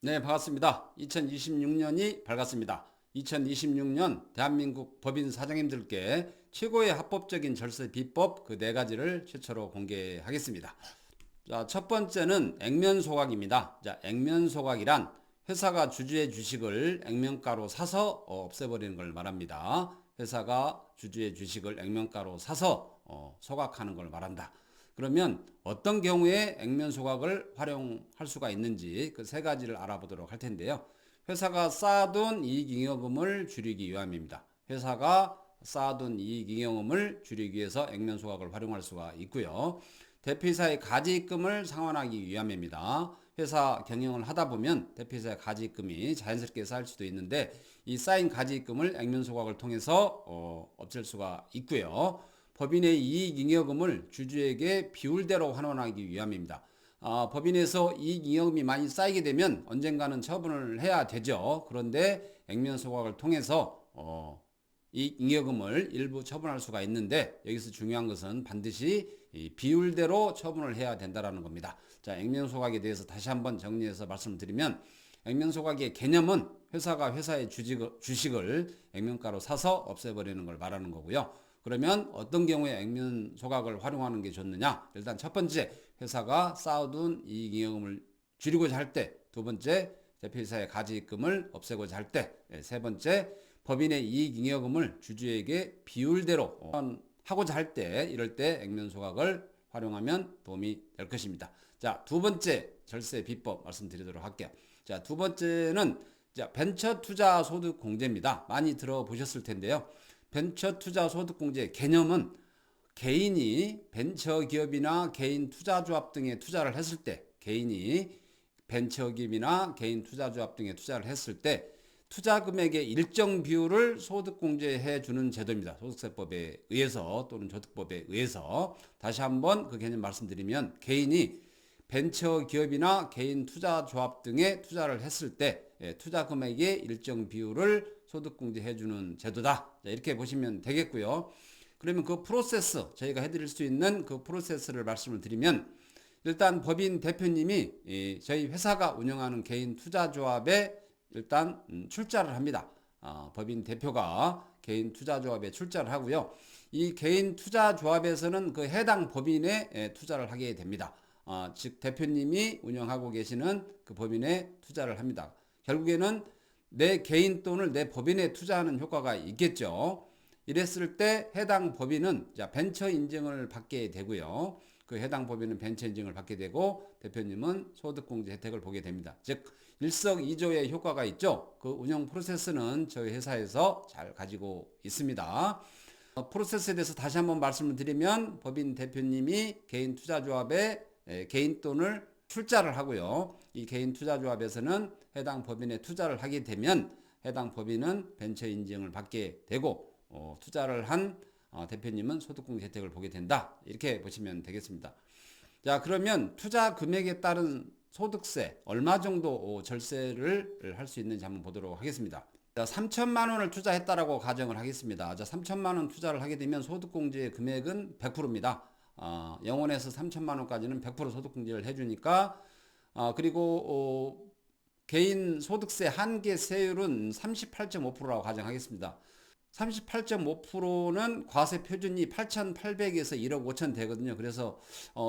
네, 반갑습니다. 2026년이 밝았습니다. 2026년 대한민국 법인 사장님들께 최고의 합법적인 절세 비법 그 네 가지를 최초로 공개하겠습니다. 자, 첫 번째는 액면 소각입니다. 자, 액면 소각이란 회사가 주주의 주식을 액면가로 사서 없애버리는 걸 말합니다. 회사가 주주의 주식을 액면가로 사서 소각하는 걸 말한다. 그러면 어떤 경우에 액면 소각을 활용할 수가 있는지 그 세 가지를 알아보도록 할 텐데요. 회사가 쌓아둔 이익잉여금을 줄이기 위함입니다. 회사가 쌓아둔 이익잉여금을 줄이기 위해서 액면 소각을 활용할 수가 있고요. 대표이사의 가지입금을 상환하기 위함입니다. 회사 경영을 하다 보면 대표이사의 가지입금이 자연스럽게 쌓일 수도 있는데 이 쌓인 가지입금을 액면 소각을 통해서 없앨 수가 있고요. 법인의 이익잉여금을 주주에게 비율대로 환원하기 위함입니다. 법인에서 이익잉여금이 많이 쌓이게 되면 언젠가는 처분을 해야 되죠. 그런데 액면 소각을 통해서 이익잉여금을 일부 처분할 수가 있는데 여기서 중요한 것은 반드시 비율대로 처분을 해야 된다는 겁니다. 자, 액면 소각에 대해서 다시 한번 정리해서 말씀드리면 액면 소각의 개념은 회사가 회사의 주식을 액면가로 사서 없애버리는 걸 말하는 거고요. 그러면 어떤 경우에 액면 소각을 활용하는 게 좋느냐? 일단 첫 번째, 회사가 쌓아둔 이익잉여금을 줄이고자 할 때, 두 번째, 대표이사의 가지입금을 없애고자 할 때, 세 번째, 법인의 이익잉여금을 주주에게 비율대로 하고자 할 때, 이럴 때 액면 소각을 활용하면 도움이 될 것입니다. 자, 두 번째 절세 비법 말씀드리도록 할게요. 자, 두 번째는 벤처 투자 소득 공제입니다. 많이 들어보셨을 텐데요. 벤처 투자 소득 공제 개념은 개인이 벤처 기업이나 개인 투자조합 등에 투자를 했을 때, 개인이 벤처 기업이나 개인 투자조합 등에 투자를 했을 때 투자 금액의 일정 비율을 소득 공제해 주는 제도입니다. 소득세법에 의해서 또는 저득법에 의해서. 다시 한번 그 개념 말씀드리면 개인이 벤처 기업이나 개인 투자조합 등에 투자를 했을 때 투자 금액의 일정 비율을 소득공제해 주는 제도다. 이렇게 보시면 되겠고요. 그러면 그 프로세스, 저희가 해드릴 수 있는 그 프로세스를 말씀을 드리면 일단 법인 대표님이 저희 회사가 운영하는 개인 투자조합에 일단 출자를 합니다. 법인 대표가 개인 투자조합에 출자를 하고요. 이 개인 투자조합에서는 그 해당 법인에 투자를 하게 됩니다. 즉 대표님이 운영하고 계시는 그 법인에 투자를 합니다. 결국에는 내 개인 돈을 내 법인에 투자하는 효과가 있겠죠. 이랬을 때 해당 법인은 벤처 인증을 받게 되고요. 그 해당 법인은 벤처 인증을 받게 되고 대표님은 소득공제 혜택을 보게 됩니다. 즉 일석이조의 효과가 있죠. 그 운영 프로세스는 저희 회사에서 잘 가지고 있습니다. 프로세스에 대해서 다시 한번 말씀을 드리면 법인 대표님이 개인 투자조합에 개인 돈을 출자를 하고요. 이 개인 투자조합에서는 해당 법인에 투자를 하게 되면 해당 법인은 벤처 인증을 받게 되고 투자를 한 대표님은 소득공제 혜택을 보게 된다. 이렇게 보시면 되겠습니다. 자, 그러면 투자 금액에 따른 소득세 얼마 정도 절세를 할 수 있는지 한번 보도록 하겠습니다. 자, 3천만 원을 투자했다라고 가정을 하겠습니다. 자, 3천만 원 투자를 하게 되면 소득공제 금액은 100%입니다. 0원에서 3천만 원까지는 100% 소득공제를 해주니까 그리고 개인 소득세 한계 세율은 38.5%라고 가정하겠습니다. 38.5%는 과세 표준이 8,800에서 1억 5천 되거든요. 그래서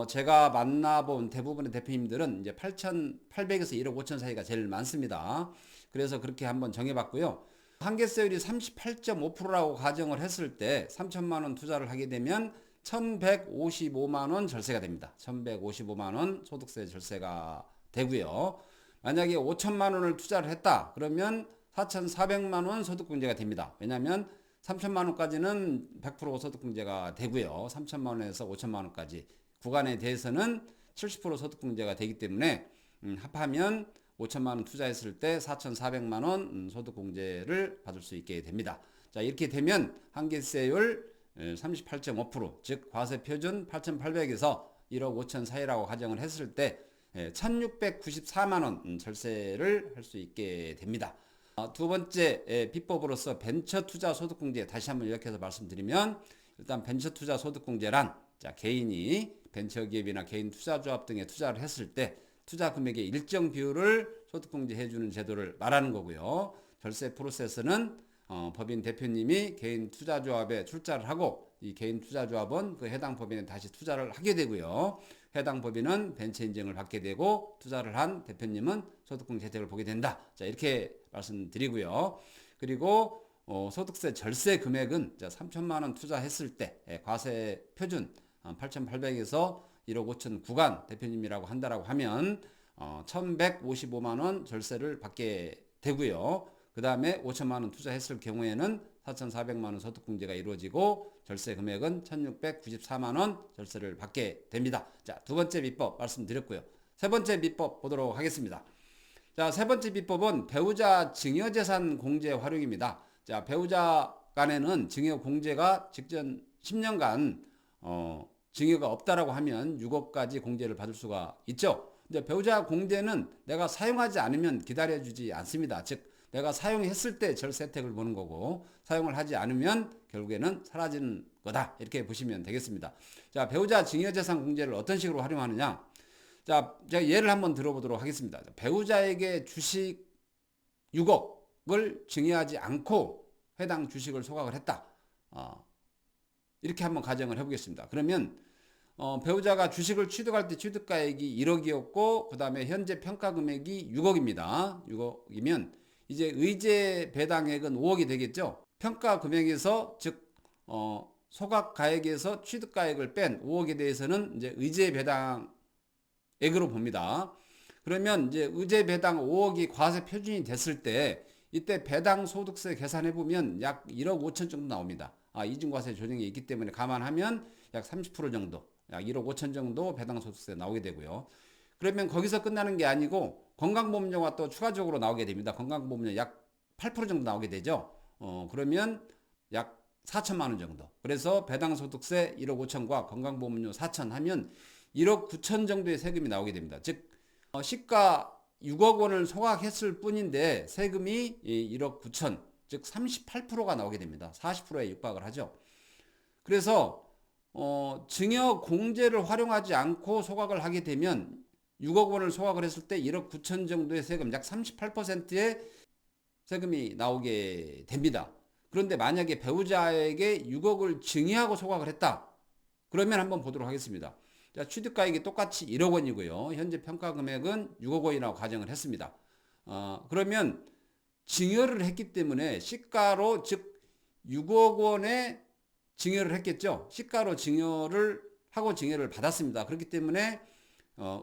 제가 만나본 대부분의 대표님들은 이제 8,800에서 1억 5천 사이가 제일 많습니다. 그래서 그렇게 한번 정해봤고요. 한계세율이 38.5%라고 가정을 했을 때 3천만 원 투자를 하게 되면 1,155만 원 절세가 됩니다. 1,155만 원 소득세 절세가 되고요. 만약에 5천만 원을 투자를 했다. 그러면 4,400만 원 소득공제가 됩니다. 왜냐하면 3천만 원까지는 100% 소득공제가 되고요. 3천만 원에서 5천만 원까지 구간에 대해서는 70% 소득공제가 되기 때문에 합하면 5천만 원 투자했을 때 4,400만 원 소득공제를 받을 수 있게 됩니다. 자, 이렇게 되면 한계세율 38.5%, 즉 과세 표준 8,800에서 1억 5천 사이라고 가정을 했을 때 1,694만 원 절세를 할 수 있게 됩니다. 두 번째 비법으로서 벤처 투자 소득공제 다시 한번 요약해서 말씀드리면 일단 벤처 투자 소득공제란 개인이 벤처기업이나 개인 투자조합 등에 투자를 했을 때 투자 금액의 일정 비율을 소득공제해 주는 제도를 말하는 거고요. 절세 프로세스는 법인 대표님이 개인 투자조합에 출자를 하고 이 개인 투자조합은 그 해당 법인에 다시 투자를 하게 되고요. 해당 법인은 벤처 인증을 받게 되고 투자를 한 대표님은 소득공제 혜택을 보게 된다. 자, 이렇게 말씀드리고요. 그리고 소득세 절세 금액은 3천만 원 투자했을 때 과세 표준 8,800에서 1억 5천 구간 대표님이라고 한다라고 하면 1,155만 원 절세를 받게 되고요. 그 다음에 5천만 원 투자했을 경우에는 4,400만 원 소득공제가 이루어지고 절세 금액은 1,694만 원 절세를 받게 됩니다. 자, 두 번째 비법 말씀드렸고요. 세 번째 비법 보도록 하겠습니다. 자, 세 번째 비법은 배우자 증여재산 공제 활용입니다. 자, 배우자 간에는 증여 공제가 직전 10년간 증여가 없다라고 하면 6억까지 공제를 받을 수가 있죠. 근데 배우자 공제는 내가 사용하지 않으면 기다려주지 않습니다. 즉 내가 사용했을 때 절세 혜택을 보는 거고 사용을 하지 않으면 결국에는 사라지는 거다. 이렇게 보시면 되겠습니다. 자, 배우자 증여재산 공제를 어떤 식으로 활용하느냐. 자, 제가 예를 한번 들어보도록 하겠습니다. 배우자에게 주식 6억을 증여하지 않고 해당 주식을 소각을 했다. 이렇게 한번 가정을 해보겠습니다. 그러면 배우자가 주식을 취득할 때 취득가액이 1억이었고 그 다음에 현재 평가 금액이 6억입니다. 6억이면 이제 의제 배당액은 5억이 되겠죠. 평가 금액에서 즉 소각가액에서 취득가액을 뺀 5억에 대해서는 이제 의제 배당액으로 봅니다. 그러면 이제 의제 배당 5억이 과세 표준이 됐을 때 이때 배당 소득세 계산해 보면 약 1억 5천 정도 나옵니다. 이중과세 조정이 있기 때문에 감안하면 약 30% 정도, 약 1억 5천 정도 배당 소득세 나오게 되고요. 그러면 거기서 끝나는 게 아니고 건강보험료가 또 추가적으로 나오게 됩니다. 건강보험료 약 8% 정도 나오게 되죠. 그러면 약 4천만 원 정도. 그래서 배당 소득세 1억 5천과 건강보험료 4천 하면 1억 9천 정도의 세금이 나오게 됩니다. 즉 시가 6억 원을 소각했을 뿐인데 세금이 1억 9천, 즉 38%가 나오게 됩니다. 40%에 육박을 하죠. 그래서 증여 공제를 활용하지 않고 소각을 하게 되면 6억 원을 소각을 했을 때 1억 9천 정도의 세금, 약 38%의 세금이 나오게 됩니다. 그런데 만약에 배우자에게 6억을 증여하고 소각을 했다. 그러면 한번 보도록 하겠습니다. 자, 취득가액이 똑같이 1억 원이고요. 현재 평가 금액은 6억 원이라고 가정을 했습니다. 그러면 증여를 했기 때문에 시가로 즉 6억 원에 증여를 했겠죠. 시가로 증여를 하고 증여를 받았습니다. 그렇기 때문에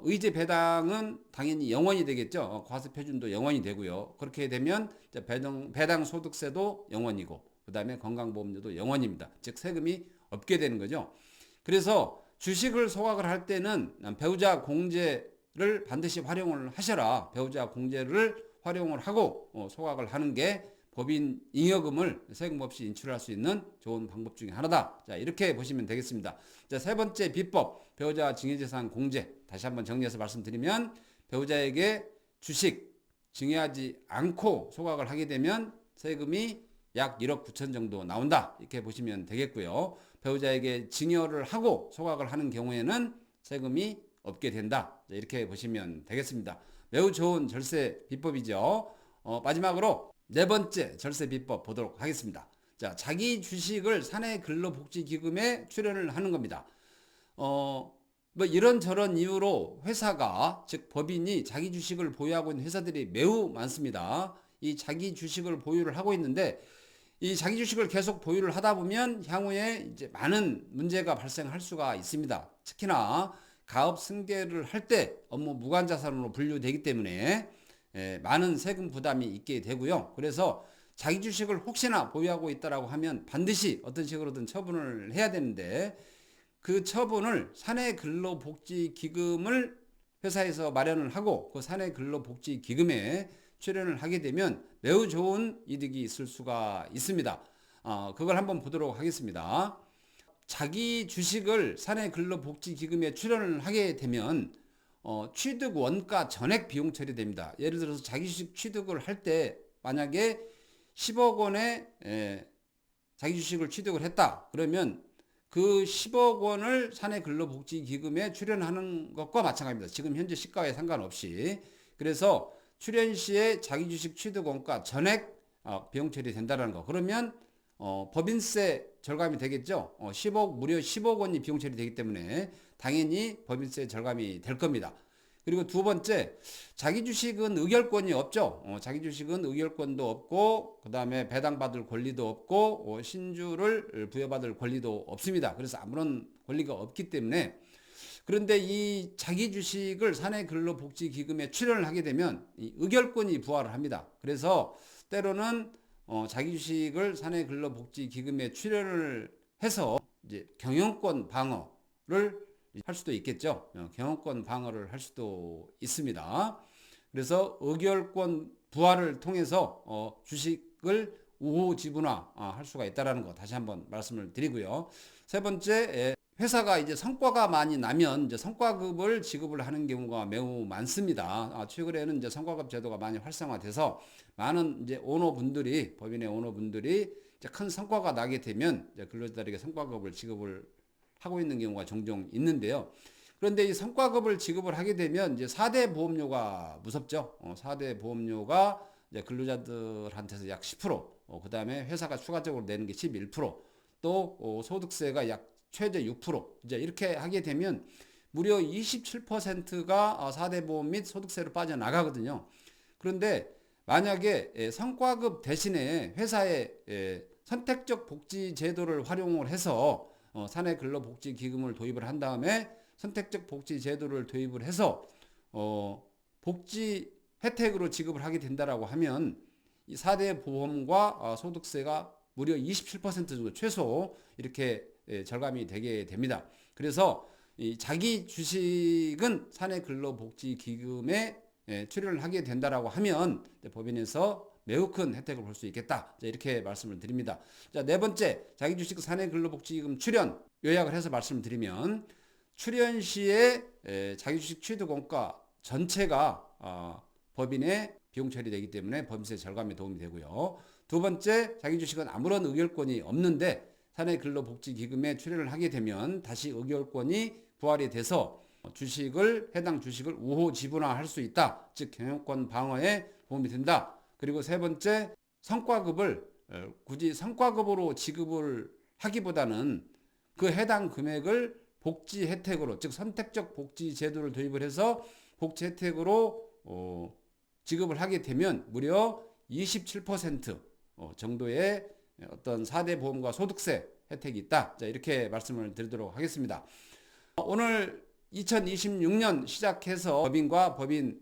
의제 배당은 당연히 0원이 되겠죠. 과세 표준도 0원이 되고요. 그렇게 되면 배당 소득세도 0원이고 그 다음에 건강보험료도 0원입니다. 즉 세금이 없게 되는 거죠. 그래서 주식을 소각을 할 때는 배우자 공제를 반드시 활용을 하셔라. 배우자 공제를 활용을 하고 소각을 하는 게 법인 잉여금을 세금 없이 인출할 수 있는 좋은 방법 중에 하나다. 자, 이렇게 보시면 되겠습니다. 자, 세 번째 비법, 배우자 증여재산 공제. 다시 한번 정리해서 말씀드리면 배우자에게 주식 증여하지 않고 소각을 하게 되면 세금이 약 1억 9천 정도 나온다. 이렇게 보시면 되겠고요. 배우자에게 증여를 하고 소각을 하는 경우에는 세금이 없게 된다. 자, 이렇게 보시면 되겠습니다. 매우 좋은 절세 비법이죠. 마지막으로 네 번째 절세 비법 보도록 하겠습니다. 자, 자기 주식을 사내근로복지기금에 출연을 하는 겁니다. 뭐 이런저런 이유로 회사가 즉 법인이 자기 주식을 보유하고 있는 회사들이 매우 많습니다. 이 자기 주식을 보유를 하고 있는데 이 자기 주식을 계속 보유를 하다 보면 향후에 이제 많은 문제가 발생할 수가 있습니다. 특히나 가업 승계를 할 때 업무 무관자산으로 분류되기 때문에 많은 세금 부담이 있게 되고요. 그래서 자기 주식을 혹시나 보유하고 있다라고 하면 반드시 어떤 식으로든 처분을 해야 되는데 그 처분을 사내근로복지기금을 회사에서 마련을 하고 그 사내근로복지기금에 출연을 하게 되면 매우 좋은 이득이 있을 수가 있습니다. 그걸 한번 보도록 하겠습니다. 자기 주식을 사내근로복지기금에 출연을 하게 되면 취득 원가 전액 비용 처리됩니다. 예를 들어서 자기 주식 취득을 할 때 만약에 10억 원에 자기 주식을 취득을 했다. 그러면 그 10억 원을 사내근로복지기금에 출연하는 것과 마찬가지입니다. 지금 현재 시가에 상관없이. 그래서 출연 시에 자기주식 취득원가 전액 비용 처리된다는 거. 그러면 법인세 절감이 되겠죠. 10억 무려 10억 원이 비용 처리되기 때문에 당연히 법인세 절감이 될 겁니다. 그리고 두 번째, 자기 주식은 의결권이 없죠. 자기 주식은 의결권도 없고, 그 다음에 배당받을 권리도 없고, 신주를 부여받을 권리도 없습니다. 그래서 아무런 권리가 없기 때문에, 그런데 이 자기 주식을 사내근로복지기금에 출연을 하게 되면 이 의결권이 부활을 합니다. 그래서 때로는 자기 주식을 사내근로복지기금에 출연을 해서 이제 경영권 방어를 할 수도 있겠죠. 경영권 방어를 할 수도 있습니다. 그래서 의결권 부활을 통해서 주식을 우호 지분화 할 수가 있다는 거 다시 한번 말씀을 드리고요. 세 번째, 회사가 이제 성과가 많이 나면 이제 성과급을 지급을 하는 경우가 매우 많습니다. 최근에는 이제 성과급 제도가 많이 활성화돼서 많은 이제 오너분들이, 법인의 오너분들이 이제 큰 성과가 나게 되면 이제 근로자들에게 성과급을 지급을 하고 있는 경우가 종종 있는데요. 그런데 이 성과급을 지급을 하게 되면 이제 4대 보험료가 무섭죠. 4대 보험료가 이제 근로자들한테서 약 10%, 그 다음에 회사가 추가적으로 내는 게 11%, 또 소득세가 약 최대 6%, 이제 이렇게 하게 되면 무려 27%가 4대 보험 및 소득세로 빠져나가거든요. 그런데 만약에 성과급 대신에 회사의 선택적 복지 제도를 활용을 해서 사내근로복지기금을 도입을 한 다음에 선택적 복지 제도를 도입을 해서 복지 혜택으로 지급을 하게 된다라고 하면 이 4대 보험과 소득세가 무려 27% 정도 최소 이렇게 절감이 되게 됩니다. 그래서 이 자기 주식은 사내근로복지기금에 출연을 하게 된다라고 하면 법인에서 매우 큰 혜택을 볼 수 있겠다. 이렇게 말씀을 드립니다. 자, 네 번째, 자기 주식 사내근로복지기금 출연 요약을 해서 말씀을 드리면 출연 시에 자기 주식 취득원가 전체가 법인의 비용 처리되기 때문에 법인세 절감에 도움이 되고요. 두 번째, 자기 주식은 아무런 의결권이 없는데 사내근로복지기금에 출연을 하게 되면 다시 의결권이 부활이 돼서 해당 주식을 우호 지분화할 수 있다. 즉 경영권 방어에 도움이 된다. 그리고 세 번째, 성과급을 굳이 성과급으로 지급을 하기보다는 그 해당 금액을 복지 혜택으로, 즉 선택적 복지 제도를 도입을 해서 복지 혜택으로 지급을 하게 되면 무려 27% 정도의 어떤 4대 보험과 소득세 혜택이 있다. 자, 이렇게 말씀을 드리도록 하겠습니다. 오늘 2026년 시작해서 법인과 법인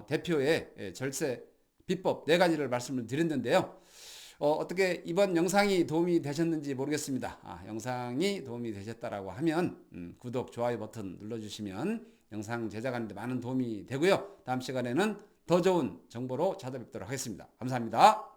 대표의 절세 비법 4가지를 말씀을 드렸는데요. 어떻게 이번 영상이 도움이 되셨는지 모르겠습니다. 영상이 도움이 되셨다라고 하면 구독, 좋아요 버튼 눌러주시면 영상 제작하는 데 많은 도움이 되고요. 다음 시간에는 더 좋은 정보로 찾아뵙도록 하겠습니다. 감사합니다.